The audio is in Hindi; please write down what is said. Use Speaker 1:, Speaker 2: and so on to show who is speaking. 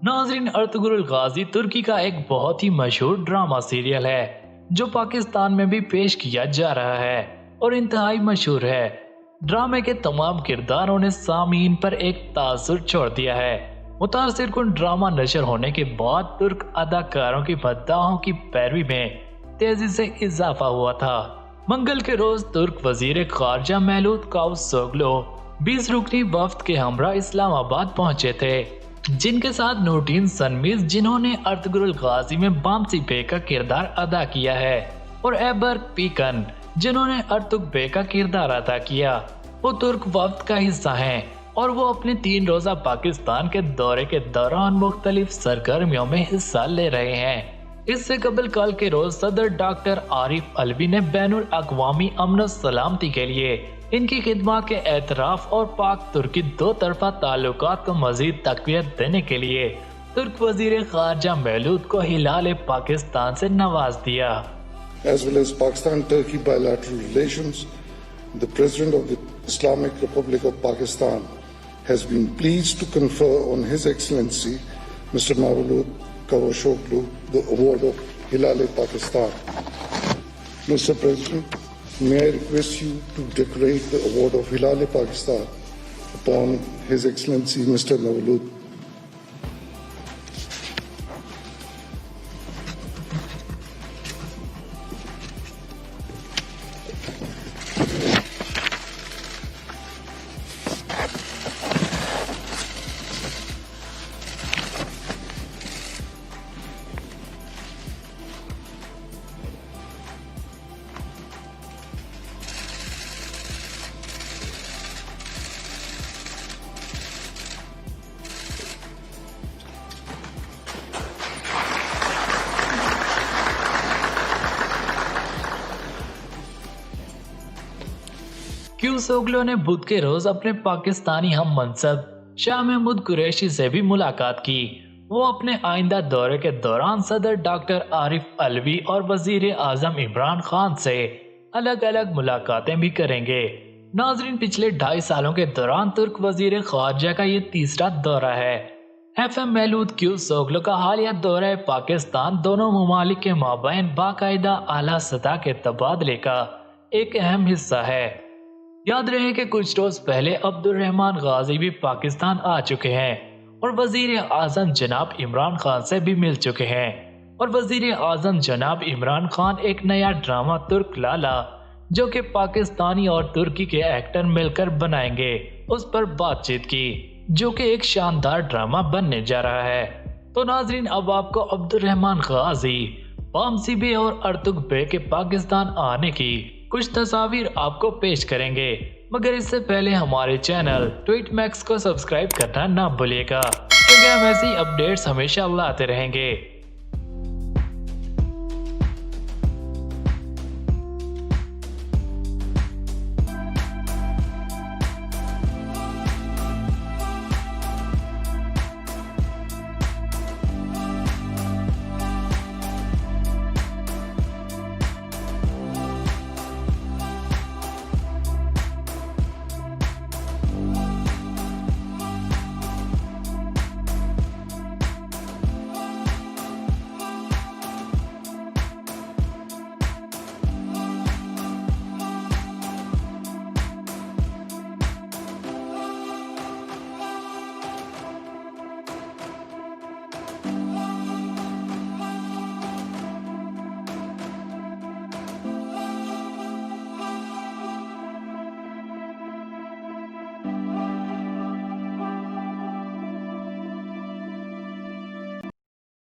Speaker 1: नाज़रीन, अर्तुगरुल गाजी तुर्की का एक बहुत ही मशहूर ड्रामा सीरियल है जो पाकिस्तान में भी पेश किया जा रहा है और इंतहाई मशहूर है। ड्रामे के तमाम किरदारों ने सामीन पर एक तासुर छोड़ दिया है। मुतासिर कुन ड्रामा नशर होने के बाद तुर्क अदाकारों की मद्दाहों की पैरवी में तेजी से इजाफा हुआ था। मंगल के रोज तुर्क वजीर खारजा महमूद कावुसोगलू 20 रुकनी वफ्द के हमरा इस्लामाबाद पहुंचे थे, जिनके साथ नूरटीन सनमीज जिन्होंने अर्तुगरुल गाजी में बामसी बे का किरदार अदा किया है और एबर्ग पीकन जिन्होंने अर्तुग बे का किरदार अदा किया, वो तुर्क वफ्द का हिस्सा हैं और वो अपने 3 रोजा पाकिस्तान के दौरे के दौरान मुख्तलिफ सरगर्मियों में हिस्सा ले रहे हैं। इससे कबल कल के रोज सदर डॉक्टर आरिफ अलवी ने बैनुल अक़वामी अमन और सलामती के लिए इनकी खिदमत के एतराफ और पाक तुर्की 2 तरफा ताल्लुकात को मजीद तक़वियत देने के लिए तुर्क वजीर खारजा महमूद को हिलाल पाकिस्तान से नवाज दिया।
Speaker 2: As well as Pakistan-Turkey bilateral relations, the President of the Islamic Republic of Pakistan has been pleased to confer on His Excellency Mr. Mavlud Cavusoglu the award of Hilal-e-Pakistan. Mr. President, may I request you to decorate the award of Hilal-e-Pakistan upon His Excellency Mr. Mavlud.
Speaker 1: कावुसोगलू ने बुध के रोज अपने पाकिस्तानी हम मनसब शाह महमूद कुरैशी से भी मुलाकात की। वो अपने आइंदा दौरे के दौरान सदर डॉक्टर आरिफ अलवी और वजीर आजम इमरान खान से अलग अलग मुलाकातें भी करेंगे। नाजरीन, पिछले 2.5 सालों के दौरान तुर्क वजीर खारजा का ये तीसरा दौरा है। FM महमूद कावुसोगलू का हालिया दौरा पाकिस्तान दोनों ममालिक के माबैन बाकायदा आला सतह के तबादले का एक अहम हिस्सा है। याद रहे कि कुछ रोज पहले अब्दुर्रहमान गाजी भी पाकिस्तान आ चुके हैं और वजीर आजम जनाब इमरान खान से भी मिल चुके हैं और वजीर आजम जनाब इमरान खान एक नया ड्रामा तुर्क लाला जो कि पाकिस्तानी और तुर्की के एक्टर मिलकर बनाएंगे उस पर बातचीत की, जो कि एक शानदार ड्रामा बनने जा रहा है। तो नाजरीन, अब आपको अब्दुर्रहमान गाजी, बामसी बे और अर्तुग बे के पाकिस्तान आने की कुछ तस्वीर आपको पेश करेंगे, मगर इससे पहले हमारे चैनल ट्वीट मैक्स को सब्सक्राइब करना ना भूलिएगा, क्योंकि हम ऐसी अपडेट्स हमेशा लाते रहेंगे।